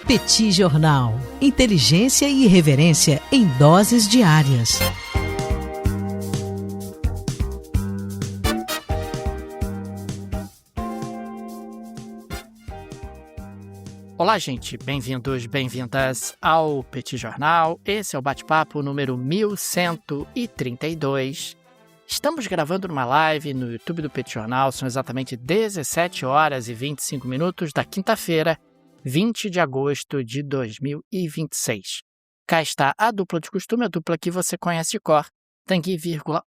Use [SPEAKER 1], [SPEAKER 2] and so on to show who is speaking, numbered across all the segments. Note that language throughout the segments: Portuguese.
[SPEAKER 1] Petit Jornal. Inteligência e irreverência em doses diárias.
[SPEAKER 2] Olá, gente. Bem-vindos, bem-vindas ao Petit Jornal. Esse é o bate-papo número 1132. Estamos gravando uma live no YouTube do Petit Jornal. São exatamente 17 horas e 25 minutos da quinta-feira, 20 de agosto de 2026. Cá está a dupla de costume, a dupla que você conhece de cor. Tanguy,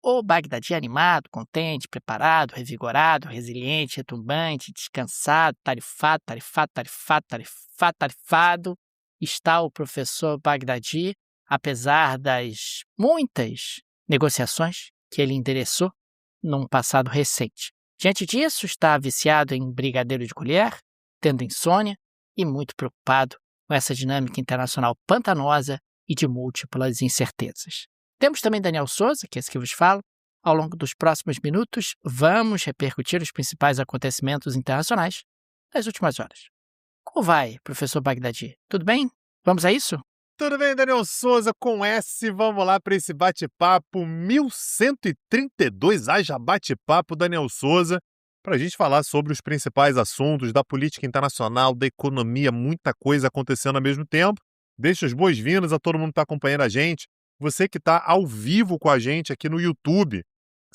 [SPEAKER 2] o Bagdadi animado, contente, preparado, revigorado, resiliente, retumbante, descansado, tarifado. Está o professor Bagdadi, apesar das muitas negociações que ele endereçou num passado recente. Diante disso, está viciado em brigadeiro de colher, tendo insônia e muito preocupado com essa dinâmica internacional pantanosa e de múltiplas incertezas. Temos também Daniel Souza, que é esse que vos falo. Ao longo dos próximos minutos, vamos repercutir os principais acontecimentos internacionais das últimas horas. Como vai, professor Bagdadi? Tudo bem? Vamos a isso?
[SPEAKER 3] Tudo bem, Daniel Souza, com S, vamos lá para esse bate-papo 1132, haja bate-papo, Daniel Souza, para a gente falar sobre os principais assuntos da política internacional, da economia, muita coisa acontecendo ao mesmo tempo. Deixa as boas-vindas a todo mundo que está acompanhando a gente. Você que está ao vivo com a gente aqui no YouTube,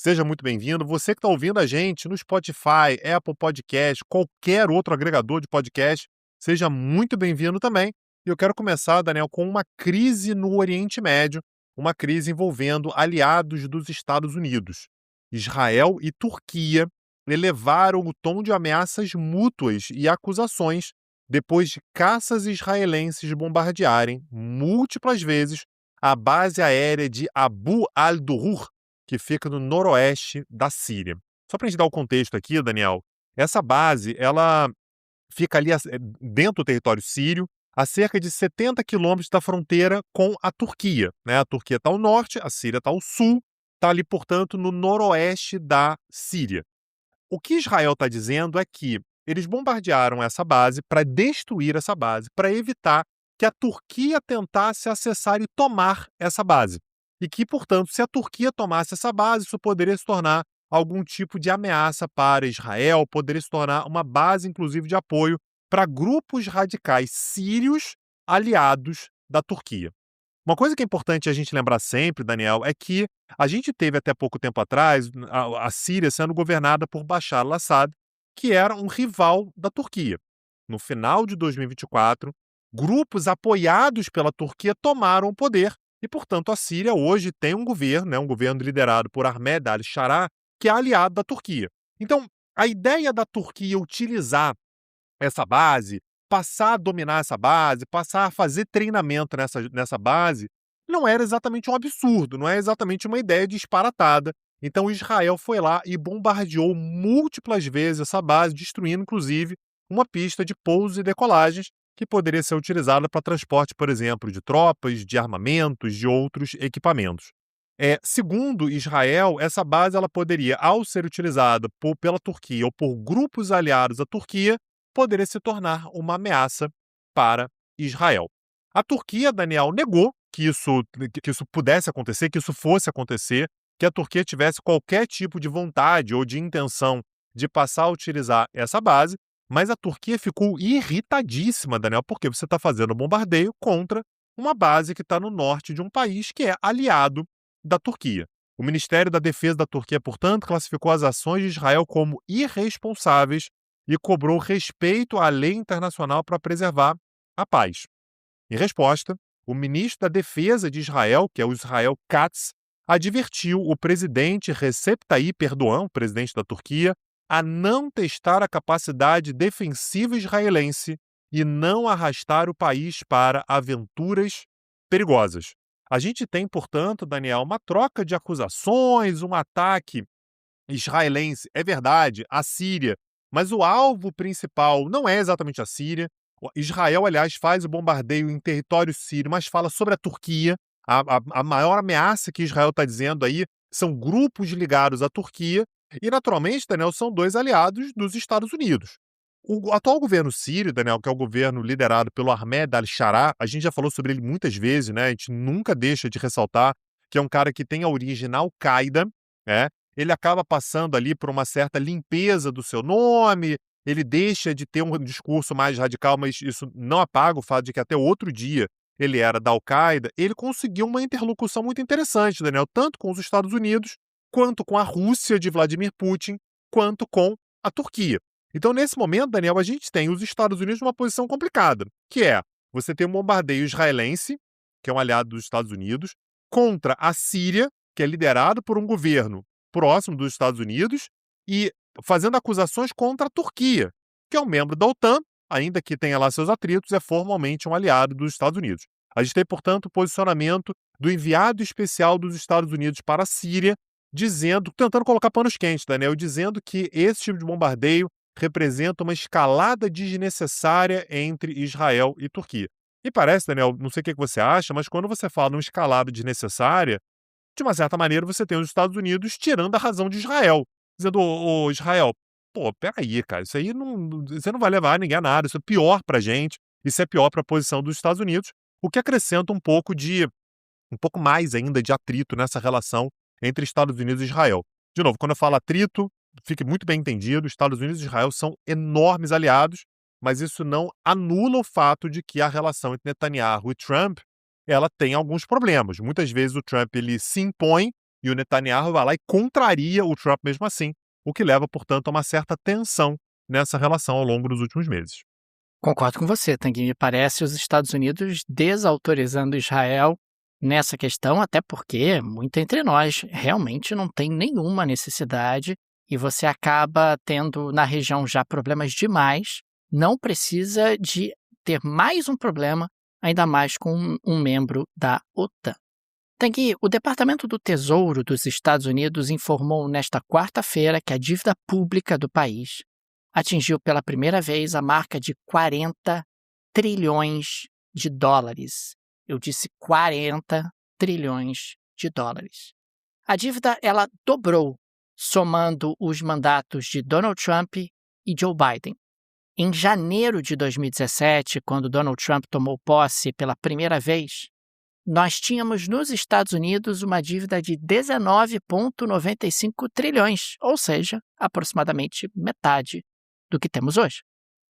[SPEAKER 3] seja muito bem-vindo. Você que está ouvindo a gente no Spotify, Apple Podcast, qualquer outro agregador de podcast, seja muito bem-vindo também. E eu quero começar, Daniel, com uma crise no Oriente Médio, uma crise envolvendo aliados dos Estados Unidos. Israel e Turquia elevaram o tom de ameaças mútuas e acusações depois de caças israelenses bombardearem múltiplas vezes a base aérea de Abu al-Durur, que fica no noroeste da Síria. Só para a gente dar o contexto aqui, Daniel, essa base ela fica ali dentro do território sírio, a cerca de 70 quilômetros da fronteira com a Turquia. A Turquia está ao norte, a Síria está ao sul, está ali, portanto, no noroeste da Síria. O que Israel está dizendo é que eles bombardearam essa base para destruir essa base, para evitar que a Turquia tentasse acessar e tomar essa base. E que, portanto, se a Turquia tomasse essa base, isso poderia se tornar algum tipo de ameaça para Israel, poderia se tornar uma base, inclusive, de apoio para grupos radicais sírios aliados da Turquia. Uma coisa que é importante a gente lembrar sempre, Daniel, é que a gente teve até pouco tempo atrás a Síria sendo governada por Bashar al-Assad, que era um rival da Turquia. No final de 2024, grupos apoiados pela Turquia tomaram o poder e, portanto, a Síria hoje tem um governo liderado por Ahmed al-Sharaa, que é aliado da Turquia. Então, a ideia da Turquia utilizar essa base, passar a dominar essa base, passar a fazer treinamento nessa base, não era exatamente um absurdo, não é exatamente uma ideia disparatada. Então, Israel foi lá e bombardeou múltiplas vezes essa base, destruindo, inclusive, uma pista de pousos e decolagens que poderia ser utilizada para transporte, por exemplo, de tropas, de armamentos, de outros equipamentos. Segundo Israel, essa base ela poderia, ao ser utilizada pela Turquia ou por grupos aliados à Turquia, poderia se tornar uma ameaça para Israel. A Turquia, Daniel, negou que isso pudesse acontecer, que isso fosse acontecer, que a Turquia tivesse qualquer tipo de vontade ou de intenção de passar a utilizar essa base, mas a Turquia ficou irritadíssima, Daniel, porque você está fazendo bombardeio contra uma base que está no norte de um país que é aliado da Turquia. O Ministério da Defesa da Turquia, portanto, classificou as ações de Israel como irresponsáveis e cobrou respeito à lei internacional para preservar a paz. Em resposta, o ministro da Defesa de Israel, que é o Israel Katz, advertiu o presidente Recep Tayyip Erdogan, o presidente da Turquia, a não testar a capacidade defensiva israelense e não arrastar o país para aventuras perigosas. A gente tem, portanto, Daniel, uma troca de acusações, um ataque israelense, é verdade, à Síria, mas o alvo principal não é exatamente a Síria. Israel, aliás, faz o bombardeio em território sírio, mas fala sobre a Turquia. A maior ameaça que Israel está dizendo aí são grupos ligados à Turquia e, naturalmente, Daniel, são dois aliados dos Estados Unidos. O atual governo sírio, Daniel, que é o governo liderado pelo Ahmed al-Sharaa, a gente já falou sobre ele muitas vezes, né? A gente nunca deixa de ressaltar que é um cara que tem a origem na Al-Qaeda, né? Ele acaba passando ali por uma certa limpeza do seu nome, ele deixa de ter um discurso mais radical, mas isso não apaga o fato de que até outro dia ele era da Al-Qaeda. Ele conseguiu uma interlocução muito interessante, Daniel, tanto com os Estados Unidos, quanto com a Rússia de Vladimir Putin, quanto com a Turquia. Então, nesse momento, Daniel, a gente tem os Estados Unidos numa posição complicada, que é você ter um bombardeio israelense, que é um aliado dos Estados Unidos, contra a Síria, que é liderado por um governo próximo dos Estados Unidos, e fazendo acusações contra a Turquia, que é um membro da OTAN, ainda que tenha lá seus atritos, é formalmente um aliado dos Estados Unidos. A gente tem, portanto, o posicionamento do enviado especial dos Estados Unidos para a Síria, tentando colocar panos quentes, Daniel, dizendo que esse tipo de bombardeio representa uma escalada desnecessária entre Israel e Turquia. E parece, Daniel, não sei o que você acha, mas quando você fala numa escalada desnecessária, de uma certa maneira você tem os Estados Unidos tirando a razão de Israel, dizendo, ô Israel, pô, peraí, cara, isso aí você não vai levar ninguém a nada, isso é pior pra gente, isso é pior pra posição dos Estados Unidos, o que acrescenta um pouco mais ainda de atrito nessa relação entre Estados Unidos e Israel. De novo, quando eu falo atrito, fique muito bem entendido, Estados Unidos e Israel são enormes aliados, mas isso não anula o fato de que a relação entre Netanyahu e Trump, ela tem alguns problemas. Muitas vezes o Trump ele se impõe e o Netanyahu vai lá e contraria o Trump mesmo assim, o que leva, portanto, a uma certa tensão nessa relação ao longo dos últimos meses.
[SPEAKER 2] Concordo com você, Tanguy. Me parece os Estados Unidos desautorizando Israel nessa questão, até porque, muito entre nós, realmente não tem nenhuma necessidade e você acaba tendo na região já problemas demais, não precisa de ter mais um problema, ainda mais com um membro da OTAN. Tanguy, o Departamento do Tesouro dos Estados Unidos informou nesta quarta-feira que a dívida pública do país atingiu pela primeira vez a marca de 40 trilhões de dólares. Eu disse 40 trilhões de dólares. A dívida ela dobrou, somando os mandatos de Donald Trump e Joe Biden. Em janeiro de 2017, quando Donald Trump tomou posse pela primeira vez, nós tínhamos nos Estados Unidos uma dívida de 19,95 trilhões, ou seja, aproximadamente metade do que temos hoje.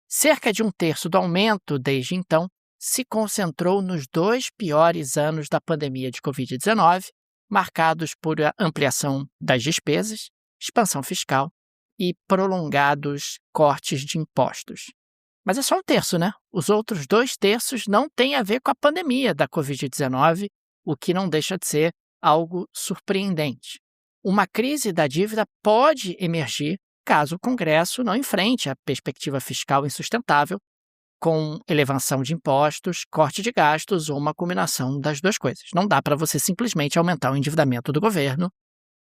[SPEAKER 2] Cerca de um terço do aumento desde então se concentrou nos 2 piores anos da pandemia de Covid-19, marcados por a ampliação das despesas, expansão fiscal e prolongados cortes de impostos. Mas é só um terço, né? Os outros 2 terços não têm a ver com a pandemia da Covid-19, o que não deixa de ser algo surpreendente. Uma crise da dívida pode emergir caso o Congresso não enfrente a perspectiva fiscal insustentável, com elevação de impostos, corte de gastos ou uma combinação das duas coisas. Não dá para você simplesmente aumentar o endividamento do governo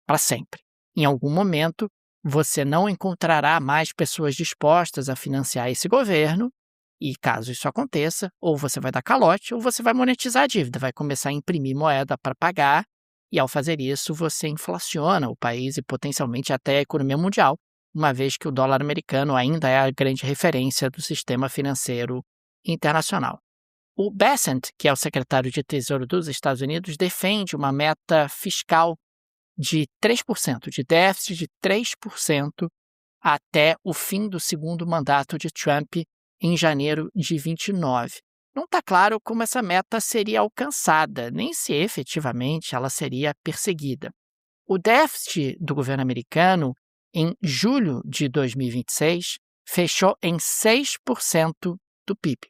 [SPEAKER 2] para sempre. Em algum momento, você não encontrará mais pessoas dispostas a financiar esse governo e, caso isso aconteça, ou você vai dar calote ou você vai monetizar a dívida, vai começar a imprimir moeda para pagar e, ao fazer isso, você inflaciona o país e potencialmente até a economia mundial, uma vez que o dólar americano ainda é a grande referência do sistema financeiro internacional. O Bessent, que é o secretário de Tesouro dos Estados Unidos, defende uma meta fiscal de 3%, de déficit de 3% até o fim do segundo mandato de Trump em janeiro de 29. Não está claro como essa meta seria alcançada, nem se efetivamente ela seria perseguida. O déficit do governo americano em julho de 2026, fechou em 6% do PIB.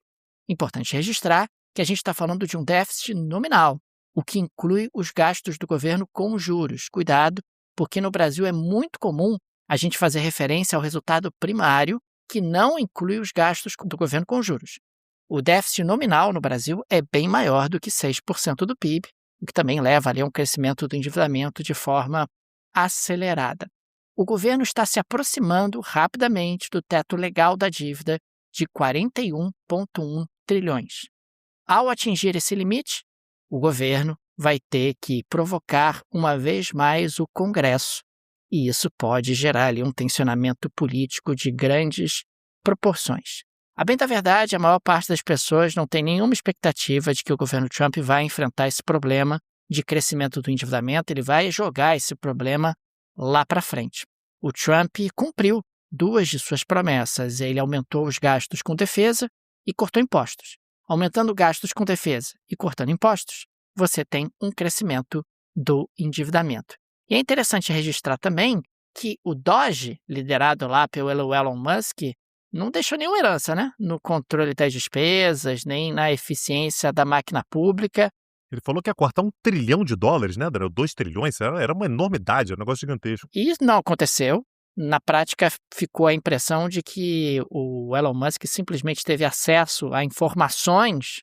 [SPEAKER 2] Importante registrar que a gente está falando de um déficit nominal, o que inclui os gastos do governo com juros. Cuidado, porque no Brasil é muito comum a gente fazer referência ao resultado primário, que não inclui os gastos do governo com juros. O déficit nominal no Brasil é bem maior do que 6% do PIB, o que também leva ali a um crescimento do endividamento de forma acelerada. O governo está se aproximando rapidamente do teto legal da dívida de 41,1 trilhões. Ao atingir esse limite, o governo vai ter que provocar uma vez mais o Congresso, e isso pode gerar ali um tensionamento político de grandes proporções. A bem da verdade, a maior parte das pessoas não tem nenhuma expectativa de que o governo Trump vai enfrentar esse problema de crescimento do endividamento, ele vai jogar esse problema lá para frente. O Trump cumpriu 2 de suas promessas. Ele aumentou os gastos com defesa e cortou impostos. Aumentando gastos com defesa e cortando impostos, você tem um crescimento do endividamento. E é interessante registrar também que o DOGE, liderado lá pelo Elon Musk, não deixou nenhuma herança, né? No controle das despesas, nem na eficiência da máquina pública.
[SPEAKER 3] Ele falou que ia cortar $1 trilhão, né, Daniel? 2 trilhões, era uma enormidade, era um negócio gigantesco.
[SPEAKER 2] E isso não aconteceu. Na prática, ficou a impressão de que o Elon Musk simplesmente teve acesso a informações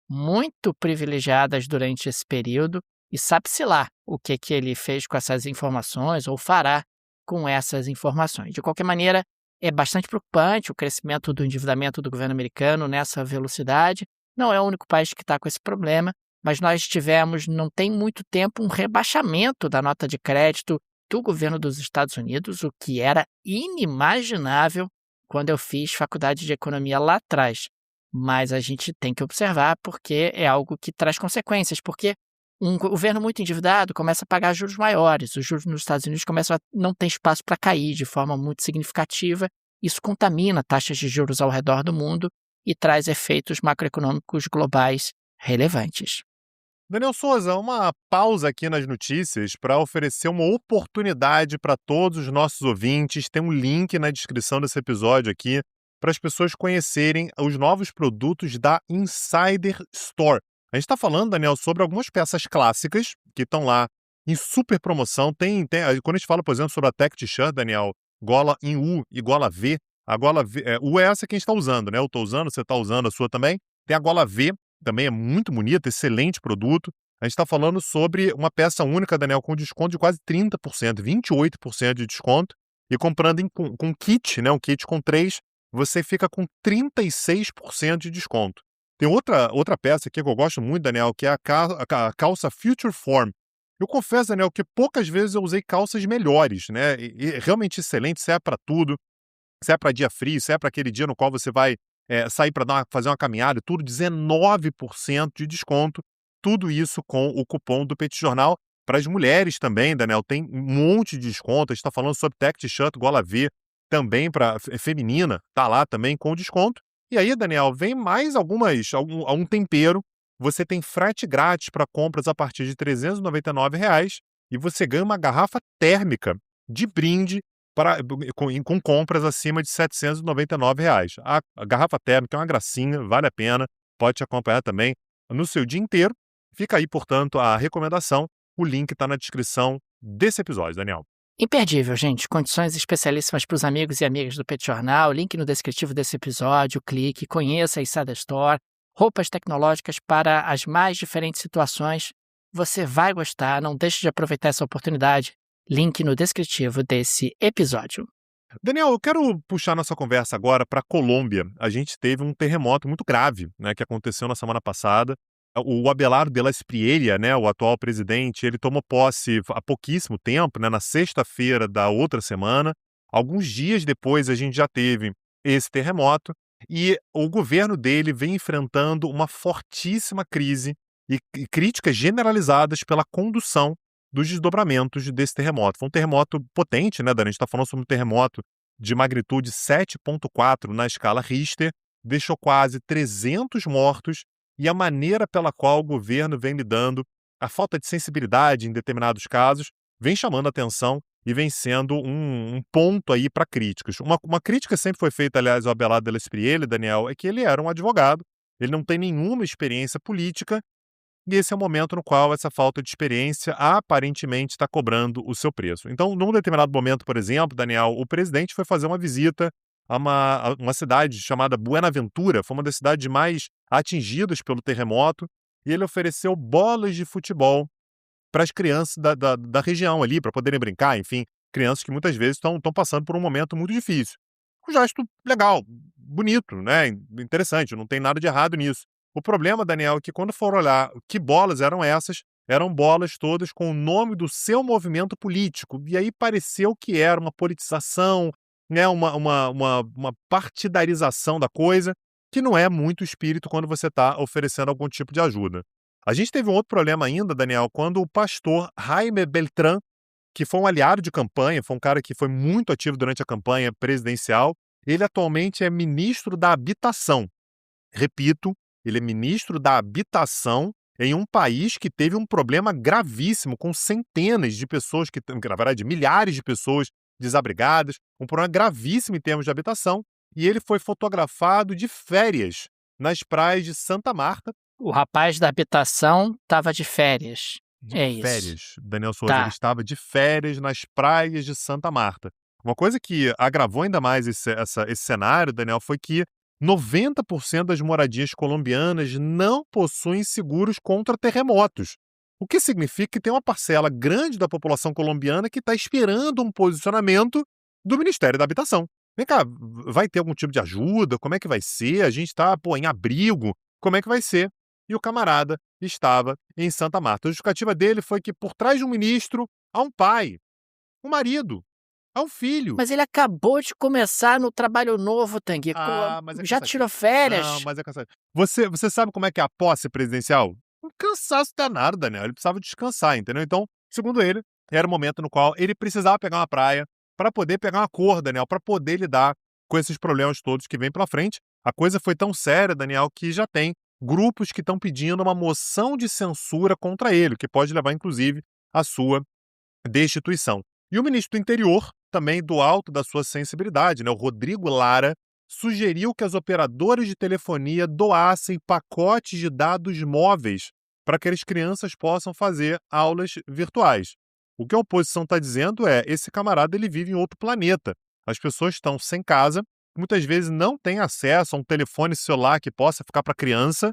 [SPEAKER 2] muito privilegiadas durante esse período e sabe-se lá o que ele fez com essas informações ou fará com essas informações. De qualquer maneira, é bastante preocupante o crescimento do endividamento do governo americano nessa velocidade. Não é o único país que está com esse problema, mas nós tivemos, não tem muito tempo, um rebaixamento da nota de crédito do governo dos Estados Unidos, o que era inimaginável quando eu fiz faculdade de economia lá atrás. Mas a gente tem que observar porque é algo que traz consequências, porque um governo muito endividado começa a pagar juros maiores, os juros nos Estados Unidos começam a não ter espaço para cair de forma muito significativa, isso contamina taxas de juros ao redor do mundo e traz efeitos macroeconômicos globais relevantes.
[SPEAKER 3] Daniel Souza, uma pausa aqui nas notícias para oferecer uma oportunidade para todos os nossos ouvintes. Tem um link na descrição desse episódio aqui para as pessoas conhecerem os novos produtos da Insider Store. A gente está falando, Daniel, sobre algumas peças clássicas que estão lá em super promoção. Quando a gente fala, por exemplo, sobre a Tech T-shirt, Daniel, gola em U e gola V. A gola V, U é essa que a gente está usando, né? Eu estou usando, você está usando a sua também. Tem a gola V, também é muito bonita, excelente produto. A gente está falando sobre uma peça única, Daniel, com desconto de quase 30%, 28% de desconto. E comprando com kit, né, um kit com 3, você fica com 36% de desconto. Tem outra peça aqui que eu gosto muito, Daniel, que é a calça Future Form. Eu confesso, Daniel, que poucas vezes eu usei calças melhores, né? E realmente excelente, serve para tudo. Serve para dia frio, serve para aquele dia no qual você vai sair para fazer uma caminhada, tudo 19% de desconto. Tudo isso com o cupom do Petit Jornal. Para as mulheres também, Daniel, tem um monte de desconto. A gente está falando sobre Tech T-shirt, gola V, também para feminina, tá lá também com desconto. E aí, Daniel, vem mais algum tempero. Você tem frete grátis para compras a partir de R$ 399 e você ganha uma garrafa térmica de brinde com compras acima de R$ 799. A garrafa térmica é uma gracinha, vale a pena, pode te acompanhar também no seu dia inteiro. Fica aí, portanto, a recomendação. O link está na descrição desse episódio, Daniel.
[SPEAKER 2] Imperdível, gente. Condições especialíssimas para os amigos e amigas do Petit Jornal. Link no descritivo desse episódio. Clique, conheça a Insider Store. Roupas tecnológicas para as mais diferentes situações. Você vai gostar. Não deixe de aproveitar essa oportunidade. Link no descritivo desse episódio.
[SPEAKER 3] Daniel, eu quero puxar nossa conversa agora para a Colômbia. A gente teve um terremoto muito grave, né, que aconteceu na semana passada. O Abelardo de la Espriella, né, o atual presidente, ele tomou posse há pouquíssimo tempo, né, na sexta-feira da outra semana. Alguns dias depois a gente já teve esse terremoto e o governo dele vem enfrentando uma fortíssima crise e críticas generalizadas pela condução dos desdobramentos desse terremoto. Foi um terremoto potente, né, Dani? A gente está falando sobre um terremoto de magnitude 7,4 na escala Richter, deixou quase 300 mortos. E a maneira pela qual o governo vem lidando, a falta de sensibilidade em determinados casos, vem chamando a atenção e vem sendo um ponto aí para críticas. Uma crítica sempre foi feita, aliás, ao Abelardo de la Espriella, Daniel, é que ele era um advogado, ele não tem nenhuma experiência política, e esse é o momento no qual essa falta de experiência aparentemente está cobrando o seu preço. Então, num determinado momento, por exemplo, Daniel, o presidente foi fazer uma visita a uma cidade chamada Buenaventura, foi uma das cidades mais atingidas pelo terremoto, e ele ofereceu bolas de futebol para as crianças da região ali, para poderem brincar, enfim, crianças que muitas vezes estão passando por um momento muito difícil. Um gesto legal, bonito, né? Interessante, não tem nada de errado nisso. O problema, Daniel, é que quando for olhar que bolas eram essas, eram bolas todas com o nome do seu movimento político, e aí pareceu que era uma politização, né, uma partidarização da coisa, que não é muito o espírito quando você está oferecendo algum tipo de ajuda. A gente teve um outro problema ainda, Daniel, quando o pastor Jaime Beltrán, que foi um aliado de campanha, foi um cara que foi muito ativo durante a campanha presidencial, ele atualmente é ministro da Habitação. Repito, ele é ministro da Habitação em um país que teve um problema gravíssimo, com centenas de pessoas, na verdade, milhares de pessoas desabrigadas, um problema gravíssimo em termos de habitação, e ele foi fotografado de férias nas praias de Santa Marta.
[SPEAKER 2] O rapaz da habitação estava de férias.
[SPEAKER 3] De
[SPEAKER 2] É isso.
[SPEAKER 3] férias, Daniel Souza, ele
[SPEAKER 2] Tá.
[SPEAKER 3] estava de férias nas praias de Santa Marta. Uma coisa que agravou ainda mais esse cenário, Daniel, foi que 90% das moradias colombianas não possuem seguros contra terremotos. O que significa que tem uma parcela grande da população colombiana que está esperando um posicionamento do Ministério da Habitação. Vem cá, vai ter algum tipo de ajuda? Como é que vai ser? A gente está, em abrigo. Como é que vai ser? E o camarada estava em Santa Marta. A justificativa dele foi que por trás de um ministro há um pai, um marido, há um filho.
[SPEAKER 2] Mas ele acabou de começar no trabalho novo, Tanguy.
[SPEAKER 3] Mas é
[SPEAKER 2] Já
[SPEAKER 3] cansativo.
[SPEAKER 2] tirou férias?
[SPEAKER 3] Não, mas é cansativo. Você sabe como é que é a posse presidencial? Um cansaço danado, Daniel. Ele precisava descansar, entendeu? Então, segundo ele, era o momento no qual ele precisava pegar uma praia para poder pegar uma cor, Daniel, para poder lidar com esses problemas todos que vêm pela frente. A coisa foi tão séria, Daniel, que já tem grupos que estão pedindo uma moção de censura contra ele, que pode levar, inclusive, à sua destituição. E o ministro do Interior, também do alto da sua sensibilidade, né, o Rodrigo Lara, sugeriu que as operadoras de telefonia doassem pacotes de dados móveis para que as crianças possam fazer aulas virtuais. O que a oposição está dizendo é, esse camarada ele vive em outro planeta. As pessoas estão sem casa, muitas vezes não têm acesso a um telefone celular que possa ficar para a criança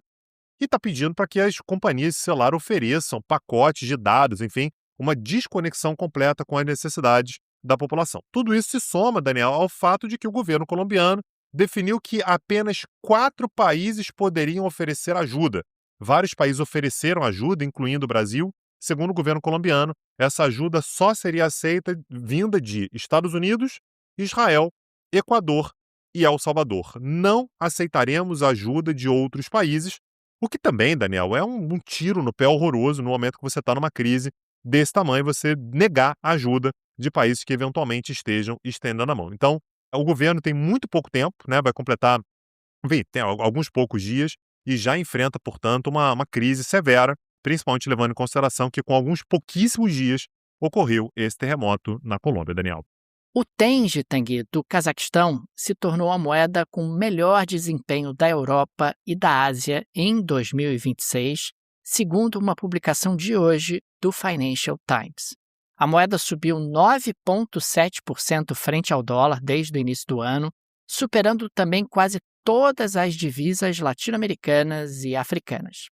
[SPEAKER 3] e está pedindo para que as companhias de celular ofereçam pacotes de dados, enfim, uma desconexão completa com as necessidades da população. Tudo isso se soma, Daniel, ao fato de que o governo colombiano definiu que apenas 4 países poderiam oferecer ajuda. Vários países ofereceram ajuda, incluindo o Brasil. Segundo o governo colombiano, essa ajuda só seria aceita vinda de Estados Unidos, Israel, Equador e El Salvador. Não aceitaremos ajuda de outros países, o que também, Daniel, é um tiro no pé horroroso no momento que você está numa crise desse tamanho, você negar a ajuda de países que eventualmente estejam estendendo a mão. Então, o governo tem muito pouco tempo, né, vai completar, enfim, tem alguns poucos dias e já enfrenta, portanto, uma crise severa, principalmente levando em consideração que com alguns pouquíssimos dias ocorreu esse terremoto na Colômbia, Daniel.
[SPEAKER 2] O tenge, Tanguy, do Cazaquistão, se tornou a moeda com melhor desempenho da Europa e da Ásia em 2026, segundo uma publicação de hoje do Financial Times. A moeda subiu 9,7% frente ao dólar desde o início do ano, superando também quase todas as divisas latino-americanas e africanas.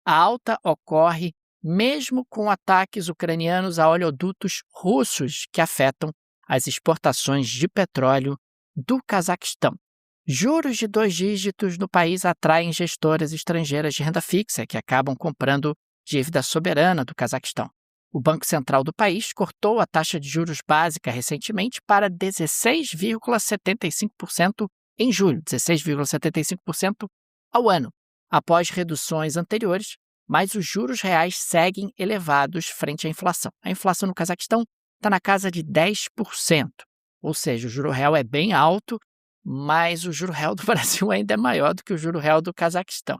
[SPEAKER 2] A alta ocorre mesmo com ataques ucranianos a oleodutos russos que afetam as exportações de petróleo do Cazaquistão. Juros de 2 dígitos no país atraem gestoras estrangeiras de renda fixa que acabam comprando dívida soberana do Cazaquistão. O Banco Central do país cortou a taxa de juros básica recentemente para 16,75% em julho, 16,75% ao ano, após reduções anteriores, mas os juros reais seguem elevados frente à inflação. A inflação no Cazaquistão está na casa de 10%, ou seja, o juro real é bem alto, mas o juro real do Brasil ainda é maior do que o juro real do Cazaquistão.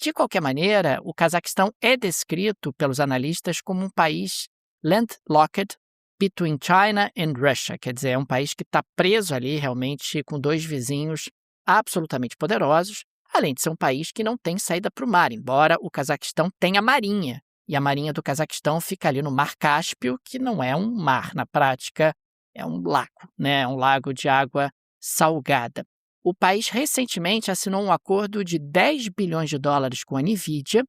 [SPEAKER 2] De qualquer maneira, o Cazaquistão é descrito pelos analistas como um país landlocked between China and Russia, quer dizer, é um país que está preso ali realmente com 2 vizinhos absolutamente poderosos, além de ser um país que não tem saída para o mar, embora o Cazaquistão tenha marinha, e a marinha do Cazaquistão fica ali no Mar Cáspio, que não é um mar, na prática é um lago, né? É um lago de água salgada. O país recentemente assinou um acordo de 10 bilhões de dólares com a NVIDIA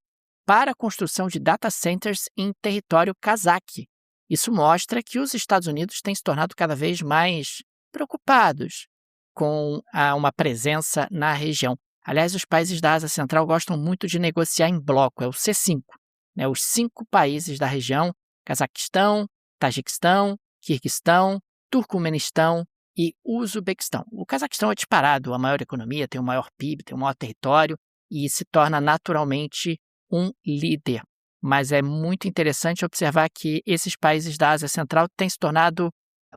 [SPEAKER 2] para a construção de data centers em território cazaque. Isso mostra que os Estados Unidos têm se tornado cada vez mais preocupados com uma presença na região. Aliás, os países da Ásia Central gostam muito de negociar em bloco, é o C5. Né? Os 5 países da região, Cazaquistão, Tajiquistão, Quirguistão, Turcomenistão e Uzbequistão. O Cazaquistão é disparado, a maior economia, tem o maior PIB, tem o maior território e se torna naturalmente um líder. Mas é muito interessante observar que esses países da Ásia Central têm se tornado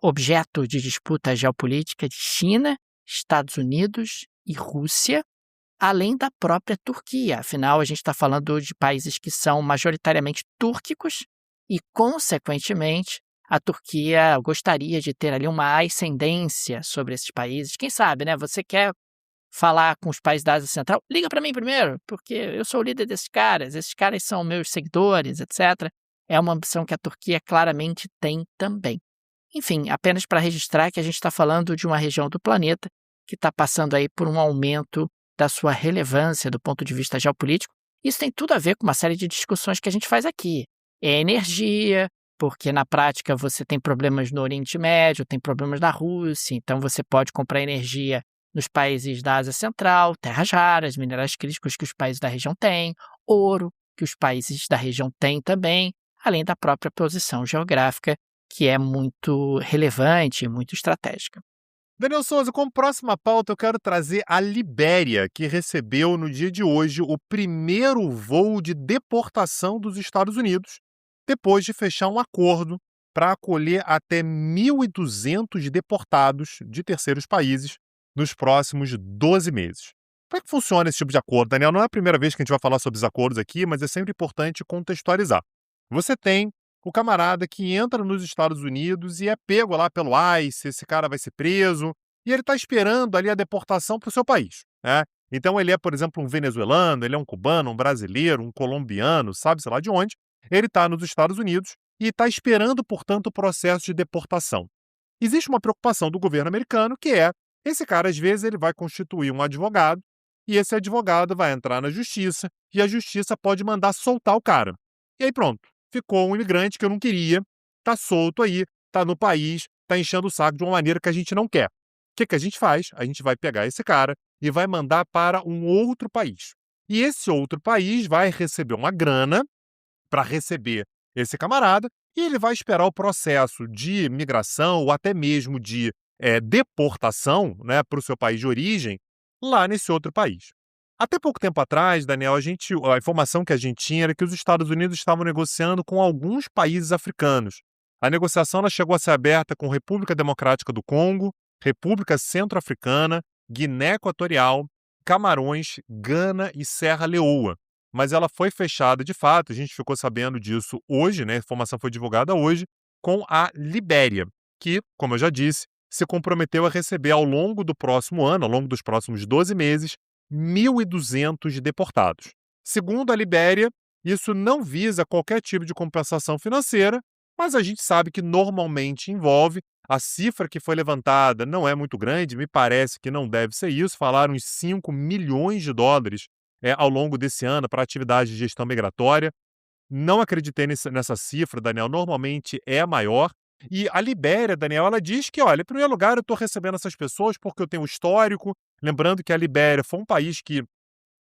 [SPEAKER 2] objeto de disputa geopolítica de China, Estados Unidos e Rússia, além da própria Turquia. Afinal, a gente está falando de países que são majoritariamente túrquicos e, consequentemente, a Turquia gostaria de ter ali uma ascendência sobre esses países. Quem sabe, né? Você quer falar com os países da Ásia Central? Liga para mim primeiro, porque eu sou o líder desses caras. Esses caras são meus seguidores, etc. É uma ambição que a Turquia claramente tem também. Enfim, apenas para registrar que a gente está falando de uma região do planeta que está passando aí por um aumento da sua relevância do ponto de vista geopolítico. Isso tem tudo a ver com uma série de discussões que a gente faz aqui. É energia, porque na prática você tem problemas no Oriente Médio, tem problemas na Rússia, então você pode comprar energia nos países da Ásia Central, terras raras, minerais críticos que os países da região têm, ouro que os países da região têm também, além da própria posição geográfica, que é muito relevante e muito estratégica.
[SPEAKER 3] Daniel Souza, como próxima pauta, eu quero trazer a Libéria, que recebeu no dia de hoje o primeiro voo de deportação dos Estados Unidos, depois de fechar um acordo para acolher até 1.200 deportados de terceiros países nos próximos 12 meses. Como é que funciona esse tipo de acordo, Daniel? Não é a primeira vez que a gente vai falar sobre os acordos aqui, mas é sempre importante contextualizar. Você tem o camarada que entra nos Estados Unidos e é pego lá pelo ICE, esse cara vai ser preso, e ele está esperando ali a deportação para o seu país, né? Então ele é, por exemplo, um venezuelano, ele é um cubano, um brasileiro, um colombiano, sabe-se lá de onde, ele está nos Estados Unidos e está esperando, portanto, o processo de deportação. Existe uma preocupação do governo americano que é, esse cara, às vezes, ele vai constituir um advogado e esse advogado vai entrar na justiça e a justiça pode mandar soltar o cara. E aí pronto, ficou um imigrante que eu não queria, tá solto aí, tá no país, tá enchendo o saco de uma maneira que a gente não quer. O que a gente faz? A gente vai pegar esse cara e vai mandar para um outro país. E esse outro país vai receber uma grana para receber esse camarada e ele vai esperar o processo de migração ou até mesmo de deportação, né, para o seu país de origem lá nesse outro país. Até pouco tempo atrás, Daniel, a informação que a gente tinha era que os Estados Unidos estavam negociando com alguns países africanos. A negociação ela chegou a ser aberta com República Democrática do Congo, República Centro-Africana, Guiné Equatorial, Camarões, Gana e Serra Leoa. Mas ela foi fechada de fato, a gente ficou sabendo disso hoje, né? A informação foi divulgada hoje, com a Libéria, que, como eu já disse, se comprometeu a receber ao longo do próximo ano, ao longo dos próximos 12 meses, 1.200 deportados. Segundo a Libéria, isso não visa qualquer tipo de compensação financeira, mas a gente sabe que normalmente envolve. A cifra que foi levantada não é muito grande, me parece que não deve ser isso, falaram em 5 milhões de dólares ao longo desse ano para atividade de gestão migratória. Não acreditei nessa cifra, Daniel, normalmente é maior. E a Libéria, Daniel, ela diz que, olha, em primeiro lugar, eu estou recebendo essas pessoas porque eu tenho histórico. Lembrando que a Libéria foi um país que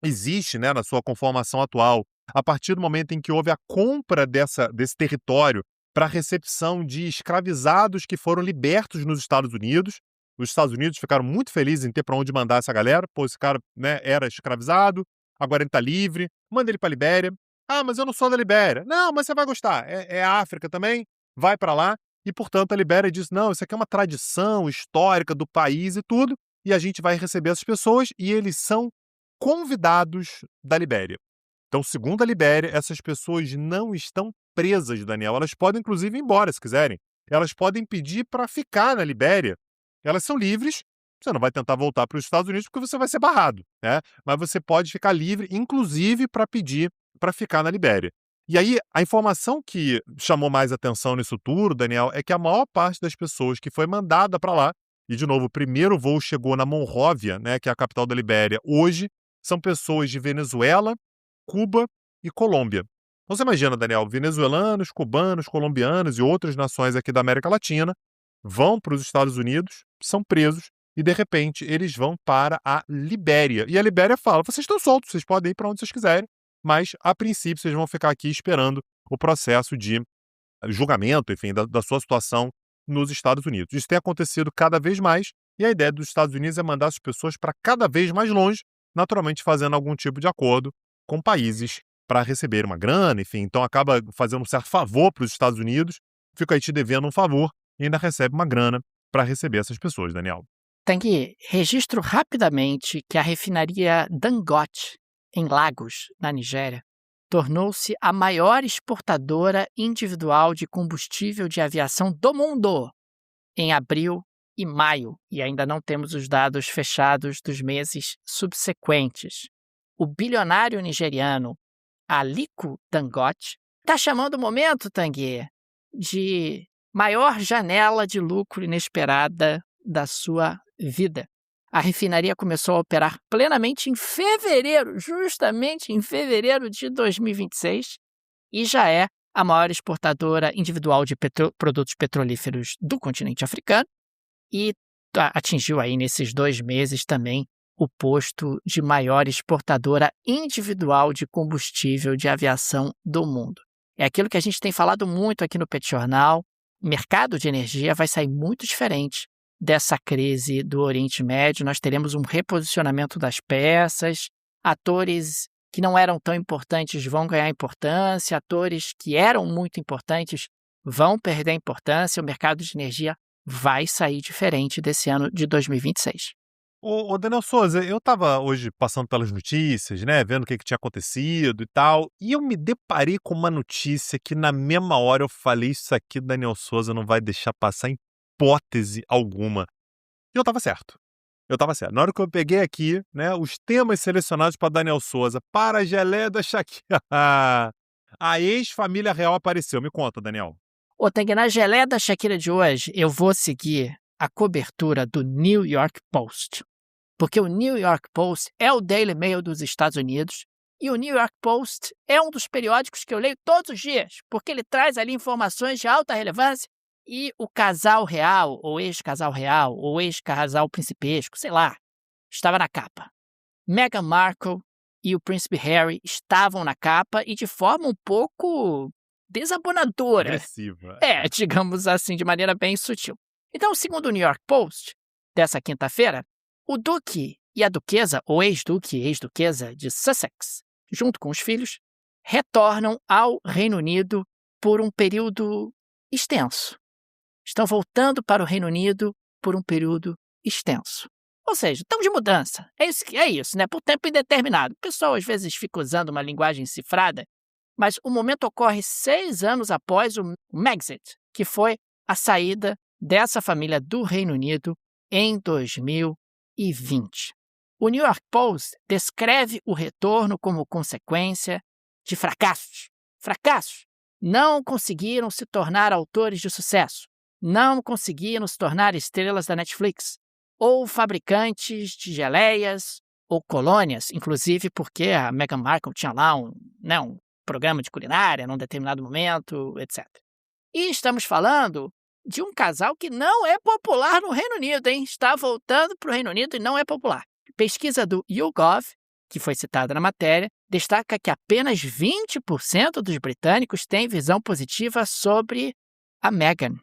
[SPEAKER 3] existe, né, na sua conformação atual a partir do momento em que houve a compra desse território para a recepção de escravizados que foram libertos nos Estados Unidos. Os Estados Unidos ficaram muito felizes em ter para onde mandar essa galera. Pô, esse cara, né, era escravizado, agora ele está livre, manda ele para a Libéria. Ah, mas eu não sou da Libéria. Não, mas você vai gostar. É a África também, vai para lá. E, portanto, a Libéria diz, não, isso aqui é uma tradição histórica do país e tudo, e a gente vai receber essas pessoas e eles são convidados da Libéria. Então, segundo a Libéria, essas pessoas não estão presas, Daniel. Elas podem, inclusive, ir embora, se quiserem. Elas podem pedir para ficar na Libéria. Elas são livres. Você não vai tentar voltar para os Estados Unidos porque você vai ser barrado, né? Mas você pode ficar livre, inclusive, para pedir para ficar na Libéria. E aí, a informação que chamou mais atenção nisso tudo, Daniel, é que a maior parte das pessoas que foi mandada para lá, e de novo, o primeiro voo chegou na Monróvia, né, que é a capital da Libéria, hoje, são pessoas de Venezuela, Cuba e Colômbia. Então você imagina, Daniel, venezuelanos, cubanos, colombianos e outras nações aqui da América Latina vão para os Estados Unidos, são presos e, de repente, eles vão para a Libéria. E a Libéria fala, vocês estão soltos, vocês podem ir para onde vocês quiserem, mas, a princípio, vocês vão ficar aqui esperando o processo de julgamento, enfim, da sua situação nos Estados Unidos. Isso tem acontecido cada vez mais e a ideia dos Estados Unidos é mandar as pessoas para cada vez mais longe, naturalmente fazendo algum tipo de acordo com países para receber uma grana, enfim. Então acaba fazendo um certo favor para os Estados Unidos, fica aí te devendo um favor e ainda recebe uma grana para receber essas pessoas, Daniel.
[SPEAKER 2] Tanguy, registro rapidamente que a refinaria Dangote, em Lagos, na Nigéria, tornou-se a maior exportadora individual de combustível de aviação do mundo em abril e maio, e ainda não temos os dados fechados dos meses subsequentes. O bilionário nigeriano Aliko Dangote está chamando o momento, Tanguy, de maior janela de lucro inesperada da sua vida. A refinaria começou a operar plenamente em fevereiro, justamente em fevereiro de 2026, e já é a maior exportadora individual de produtos petrolíferos do continente africano e atingiu aí nesses 2 meses também o posto de maior exportadora individual de combustível de aviação do mundo. É aquilo que a gente tem falado muito aqui no Pet Jornal. O mercado de energia vai sair muito diferente dessa crise do Oriente Médio. Nós teremos um reposicionamento das peças, atores que não eram tão importantes vão ganhar importância, atores que eram muito importantes vão perder importância, o mercado de energia vai sair diferente desse ano de 2026.
[SPEAKER 3] Ô Daniel Souza, eu estava hoje passando pelas notícias, né, vendo o que tinha acontecido e tal, e eu me deparei com uma notícia que na mesma hora eu falei, isso aqui Daniel Souza não vai deixar passar em hipótese alguma. E eu estava certo. Na hora que eu peguei aqui, né, os temas selecionados para Daniel Souza, para a geleia da Shakira, a ex-família real apareceu. Me conta, Daniel.
[SPEAKER 2] Ô, Tanguy, na geleia da Shakira de hoje, eu vou seguir a cobertura do New York Post. Porque o New York Post é o Daily Mail dos Estados Unidos e o New York Post é um dos periódicos que eu leio todos os dias, porque ele traz ali informações de alta relevância e o casal real, ou ex-casal real, ou ex-casal principesco, sei lá, estava na capa. Meghan Markle e o príncipe Harry estavam na capa e de forma um pouco desabonadora.
[SPEAKER 3] Agressiva.
[SPEAKER 2] Digamos assim, de maneira bem sutil. Então, segundo o New York Post, dessa quinta-feira, o duque e a duquesa, ou ex-duque e ex-duquesa de Sussex, junto com os filhos, retornam ao Reino Unido por um período extenso. Estão voltando para o Reino Unido por um período extenso. Ou seja, estão de mudança. É isso, né? Por tempo indeterminado. O pessoal às vezes fica usando uma linguagem cifrada, mas o momento ocorre 6 anos após o Brexit, que foi a saída dessa família do Reino Unido em 2020. O New York Post descreve o retorno como consequência de fracassos. Fracassos. Não conseguiram se tornar autores de sucesso. Não conseguiram se tornar estrelas da Netflix, ou fabricantes de geleias, ou colônias, inclusive porque a Meghan Markle tinha lá um programa de culinária num determinado momento, etc. E estamos falando de um casal que não é popular no Reino Unido, hein? Está voltando para o Reino Unido e não é popular. Pesquisa do YouGov, que foi citada na matéria, destaca que apenas 20% dos britânicos têm visão positiva sobre a Meghan,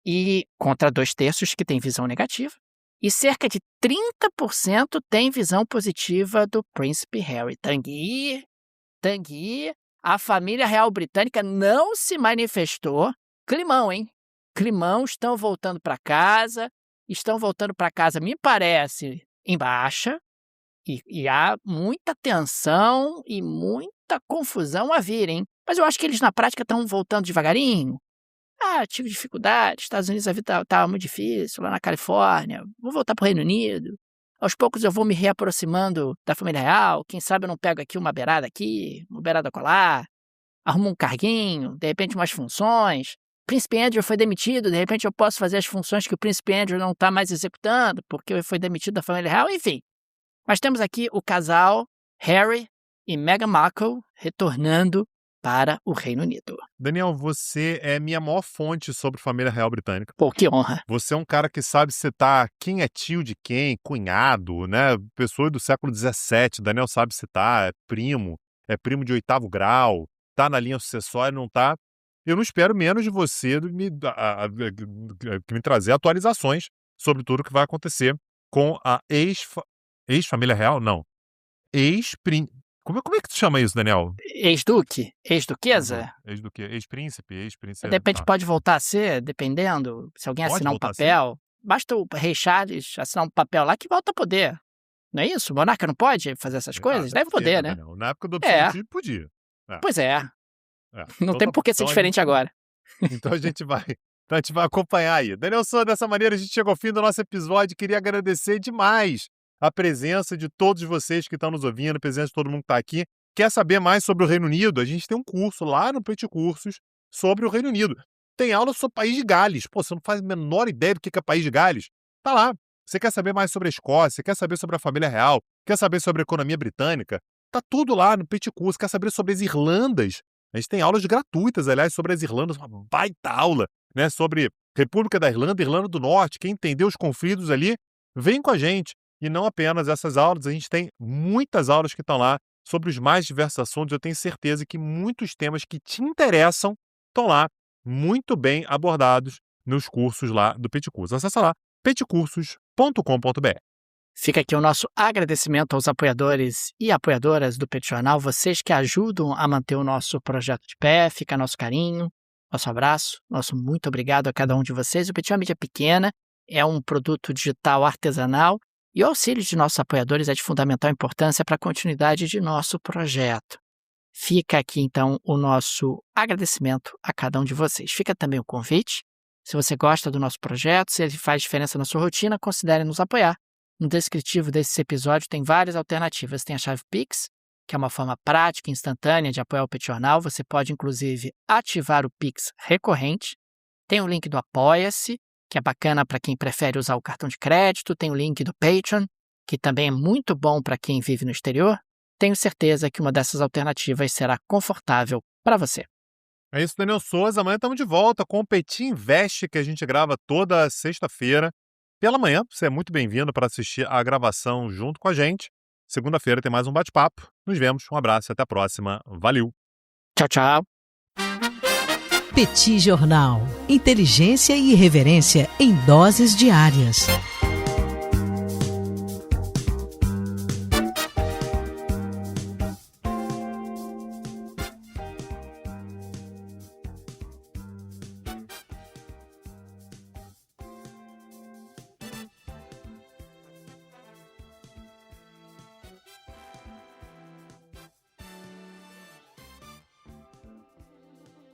[SPEAKER 2] e contra 2/3 que têm visão negativa, e cerca de 30% têm visão positiva do príncipe Harry. Tanguy, a família real britânica não se manifestou. Climão, hein? Climão, estão voltando para casa, me parece, em baixa, e há muita tensão e muita confusão a vir, hein? Mas eu acho que eles na prática estão voltando devagarinho. Tive dificuldade, Estados Unidos a vida estava muito difícil, lá na Califórnia, vou voltar para o Reino Unido. Aos poucos eu vou me reaproximando da família real, quem sabe eu não pego aqui, uma beirada colar, arrumo um carguinho, de repente umas funções. Príncipe Andrew foi demitido, de repente eu posso fazer as funções que o príncipe Andrew não está mais executando, porque ele foi demitido da família real, enfim. Mas temos aqui o casal Harry e Meghan Markle retornando para o Reino Unido.
[SPEAKER 3] Daniel, você é minha maior fonte sobre família real britânica.
[SPEAKER 2] Pô, que honra.
[SPEAKER 3] Você é um cara que sabe citar quem é tio de quem, cunhado, né? Pessoa do século XVII, Daniel sabe citar, é primo de 8º grau, tá na linha sucessória, não tá? eu não espero menos de você que me trazer atualizações sobre tudo o que vai acontecer com a ex-família real? Não. Como é que tu chama isso, Daniel?
[SPEAKER 2] Ex-duque? Ex-duquesa?
[SPEAKER 3] Ex-do quê? Ex-príncipe?
[SPEAKER 2] De repente pode voltar a ser, dependendo. Se alguém
[SPEAKER 3] Pode
[SPEAKER 2] assinar um
[SPEAKER 3] voltar a ser?
[SPEAKER 2] papel, basta o rei Charles assinar um papel lá que volta a poder. Não é isso? O monarca não pode fazer essas coisas? Deve poder, né?
[SPEAKER 3] Daniel. Na época do
[SPEAKER 2] É.
[SPEAKER 3] absolutismo podia.
[SPEAKER 2] Pois é.
[SPEAKER 3] É.
[SPEAKER 2] Não tem por que ser diferente agora.
[SPEAKER 3] Então a gente vai acompanhar aí. Daniel Souza, dessa maneira a gente chegou ao fim do nosso episódio. Queria agradecer demais a presença de todos vocês que estão nos ouvindo, a presença de todo mundo que está aqui. Quer saber mais sobre o Reino Unido? A gente tem um curso lá no Petit Cursos sobre o Reino Unido. Tem aula sobre o País de Gales. Pô, você não faz a menor ideia do que é o País de Gales? Tá lá. Você quer saber mais sobre a Escócia? Quer saber sobre a família real? Quer saber sobre a economia britânica? Tá tudo lá no Petit Curso. Quer saber sobre as Irlandas? A gente tem aulas gratuitas, aliás, sobre as Irlandas, uma baita aula, né? Sobre República da Irlanda, Irlanda do Norte. Quem entendeu os conflitos ali, vem com a gente. E não apenas essas aulas, a gente tem muitas aulas que estão lá sobre os mais diversos assuntos. Eu tenho certeza que muitos temas que te interessam estão lá, muito bem abordados nos cursos lá do Petit Cursos. Acesse lá, petcursos.com.br.
[SPEAKER 2] Fica aqui o nosso agradecimento aos apoiadores e apoiadoras do Petit Jornal, vocês que ajudam a manter o nosso projeto de pé. Fica nosso carinho, nosso abraço, nosso muito obrigado a cada um de vocês. O Petit é uma mídia pequena, é um produto digital artesanal e o auxílio de nossos apoiadores é de fundamental importância para a continuidade de nosso projeto. Fica aqui, então, o nosso agradecimento a cada um de vocês. Fica também o convite. Se você gosta do nosso projeto, se ele faz diferença na sua rotina, considere nos apoiar. No descritivo desse episódio tem várias alternativas. Tem a chave Pix, que é uma forma prática e instantânea de apoiar o Petit Jornal. Você pode, inclusive, ativar o Pix recorrente. Tem o link do Apoia-se, que é bacana para quem prefere usar o cartão de crédito. Tem o link do Patreon, que também é muito bom para quem vive no exterior. Tenho certeza que uma dessas alternativas será confortável para você.
[SPEAKER 3] É isso, Daniel Souza. Amanhã estamos de volta com o Petit Invest, que a gente grava toda sexta-feira. Pela manhã, você é muito bem-vindo para assistir a gravação junto com a gente. Segunda-feira tem mais um bate-papo. Nos vemos, um abraço e até a próxima. Valeu!
[SPEAKER 2] Tchau, tchau!
[SPEAKER 1] Petit Jornal. Inteligência e irreverência em doses diárias.